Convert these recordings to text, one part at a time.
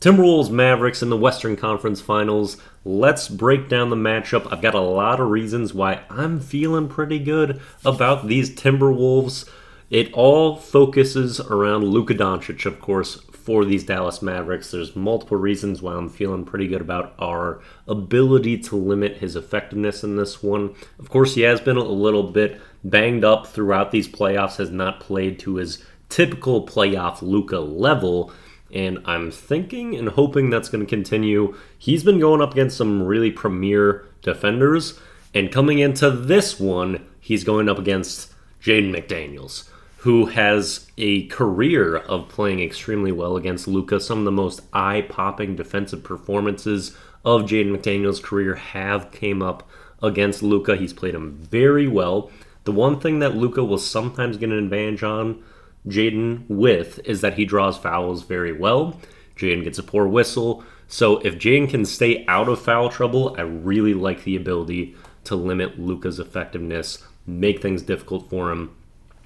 Timberwolves Mavericks in the Western Conference Finals. Let's break down the matchup. I've got a lot of reasons why I'm feeling pretty good about these Timberwolves. It all focuses around Luka Doncic, of course, for these Dallas Mavericks. There's multiple reasons why I'm feeling pretty good about our ability to limit his effectiveness in this one. Of course, he has been a little bit banged up throughout these playoffs, has not played to his typical playoff Luka level. And I'm thinking and hoping that's going to continue. He's been going up against some really premier defenders. And coming into this one, he's going up against Jaden McDaniels, who has a career of playing extremely well against Luka. Some of the most eye-popping defensive performances of Jaden McDaniels' career have came up against Luka. He's played him very well. The one thing that Luka will sometimes get an advantage on Jaden with is that he draws fouls very well. Jaden gets a poor whistle. So if Jaden can stay out of foul trouble, I really like the ability to limit Luka's effectiveness, make things difficult for him.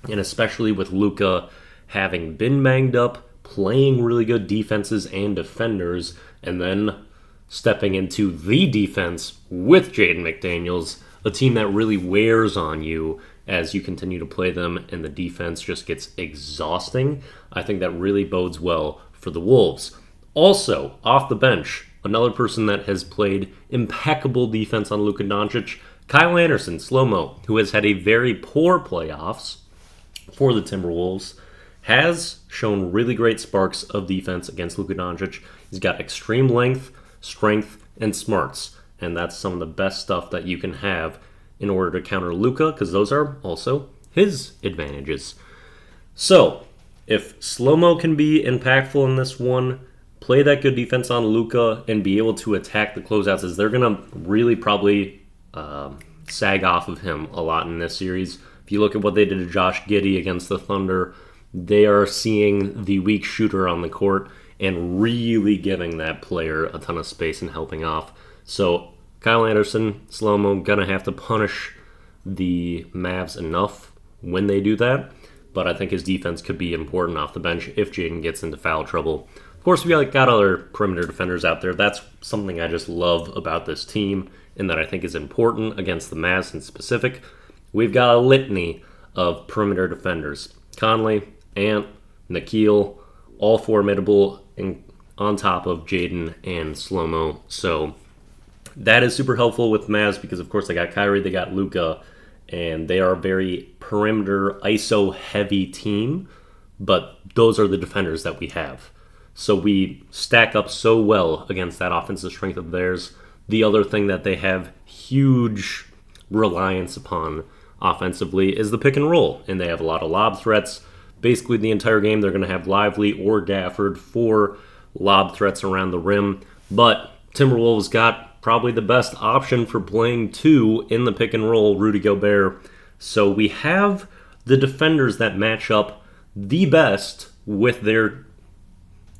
And especially with Luka having been banged up, playing really good defenses and defenders, and then stepping into the defense with Jaden McDaniels, a team that really wears on you as you continue to play them and the defense just gets exhausting. I think that really bodes well for the Wolves. Also, off the bench, another person that has played impeccable defense on Luka Doncic, Kyle Anderson, slow-mo, who has had a very poor playoffs for the Timberwolves, has shown really great sparks of defense against Luka Doncic. He's got extreme length, strength, and smarts, and that's some of the best stuff that you can have in order to counter Luka, because those are also his advantages. So, if slow-mo can be impactful in this one, play that good defense on Luka, and be able to attack the closeouts, as they're going to really probably sag off of him a lot in this series. If you look at what they did to Josh Giddey against the Thunder, they are seeing the weak shooter on the court and really giving that player a ton of space and helping off. So Kyle Anderson, slow-mo, gonna have to punish the Mavs enough when they do that, but I think his defense could be important off the bench if Jaden gets into foul trouble. Of course, we got other perimeter defenders out there. That's something I just love about this team and that I think is important against the Mavs in specific. We've got a litany of perimeter defenders. Conley, Ant, Nikhil, all formidable and on top of Jaden and slow-mo. So that is super helpful with Mavs because, of course, they got Kyrie, they got Luka, and they are a very perimeter, ISO-heavy team, but those are the defenders that we have. So we stack up so well against that offensive strength of theirs. The other thing that they have huge reliance upon offensively is the pick and roll, and they have a lot of lob threats. Basically, the entire game, they're going to have Lively or Gafford for lob threats around the rim, but Timberwolves got probably the best option for playing two in the pick and roll, Rudy Gobert. So we have the defenders that match up the best with their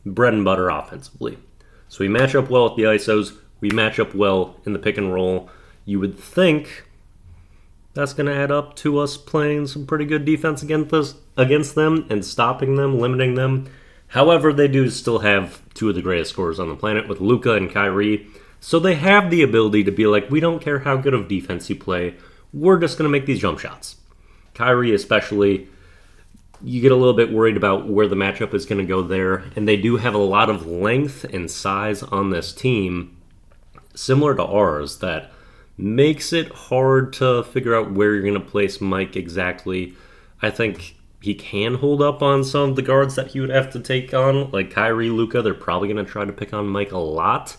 bread and butter offensively. So we match up well with the ISOs. We match up well in the pick and roll. You would think that's going to add up to us playing some pretty good defense against them and stopping them, limiting them. However, they do still have two of the greatest scorers on the planet with Luka and Kyrie. So they have the ability to be like, we don't care how good of defense you play. We're just going to make these jump shots. Kyrie especially, you get a little bit worried about where the matchup is going to go there. And they do have a lot of length and size on this team, similar to ours, that makes it hard to figure out where you're going to place Mike exactly. I think he can hold up on some of the guards that he would have to take on, like Kyrie, Luka. They're probably going to try to pick on Mike a lot,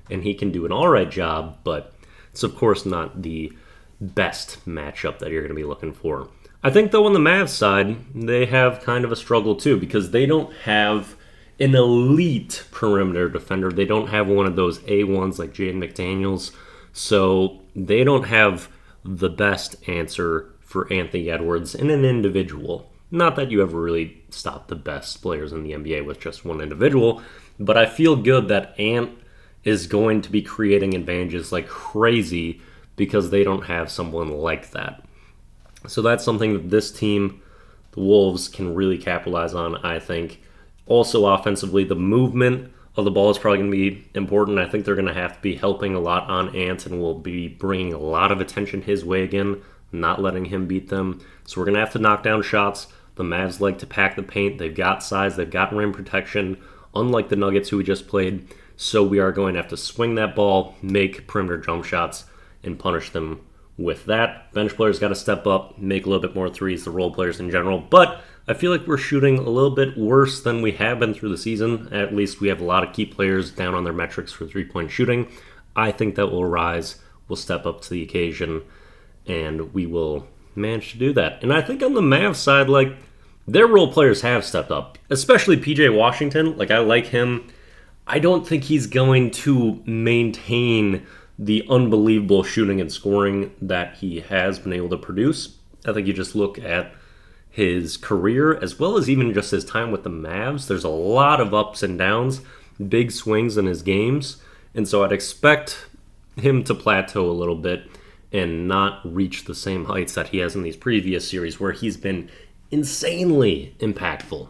and he can do an alright job, but it's of course not the best matchup that you're going to be looking for. I think though on the Mavs side, they have kind of a struggle too, because they don't have an elite perimeter defender. They don't have one of those A1s like Jaden McDaniels, so they don't have the best answer for Anthony Edwards in an individual. Not that you ever really stop the best players in the NBA with just one individual, but I feel good that Ant is going to be creating advantages like crazy because they don't have someone like that. So that's something that this team, the Wolves, can really capitalize on, I think. Also offensively, the movement of the ball is probably going to be important. I think they're going to have to be helping a lot on Ant, and will be bringing a lot of attention his way again, not letting him beat them. So we're going to have to knock down shots. The Mavs like to pack the paint. They've got size. They've got rim protection, unlike the Nuggets who we just played. So we are going to have to swing that ball, make perimeter jump shots, and punish them with that. Bench players got to step up, make a little bit more threes, the role players in general. But I feel like we're shooting a little bit worse than we have been through the season. At least we have a lot of key players down on their metrics for three-point shooting. I think that will rise. We'll step up to the occasion, and we will manage to do that. And I think on the Mavs side, like, their role players have stepped up, especially PJ Washington. Like, I like him. I don't think he's going to maintain the unbelievable shooting and scoring that he has been able to produce. I think you just look at his career as well as even just his time with the Mavs. There's a lot of ups and downs, big swings in his games. And so I'd expect him to plateau a little bit and not reach the same heights that he has in these previous series where he's been insanely impactful.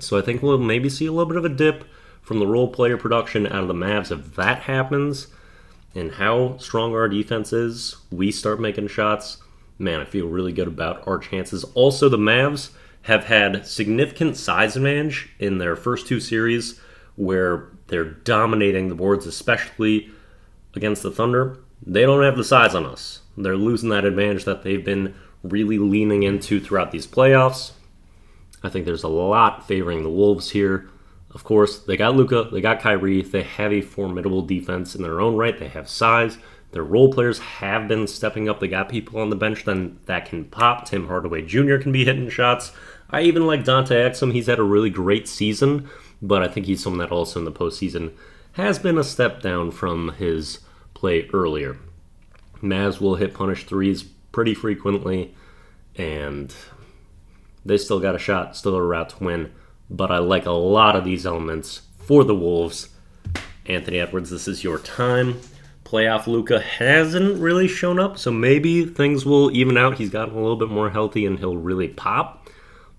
So I think we'll maybe see a little bit of a dip from the role player production out of the Mavs if that happens. And how strong our defense is, we start making shots. Man, I feel really good about our chances. Also, the Mavs have had significant size advantage in their first two series where they're dominating the boards, especially against the Thunder. They don't have the size on us. They're losing that advantage that they've been really leaning into throughout these playoffs. I think there's a lot favoring the Wolves here. Of course, they got Luka, they got Kyrie, they have a formidable defense in their own right, they have size, their role players have been stepping up, they got people on the bench then that can pop. Tim Hardaway Jr. can be hitting shots. I even like Dante Exum, he's had a really great season, but I think he's someone that also in the postseason has been a step down from his play earlier. Mavs will hit punish threes pretty frequently, and they still got a shot, still a route to win. But I like a lot of these elements for the Wolves. Anthony Edwards, this is your time. Playoff Luka hasn't really shown up, so maybe things will even out. He's gotten a little bit more healthy and he'll really pop.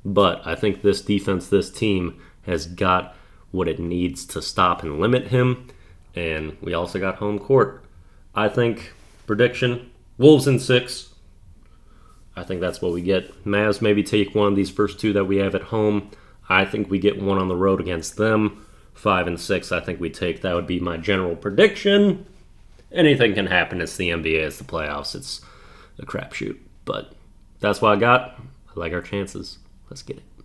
But I think this defense, this team, has got what it needs to stop and limit him. And we also got home court. I think, prediction, Wolves in 6. I think that's what we get. Mavs maybe take one of these first two that we have at home. I think we get one on the road against them. 5 and 6, I think we take. That would be my general prediction. Anything can happen. It's the NBA. It's the playoffs. It's a crapshoot. But that's what I got. I like our chances. Let's get it.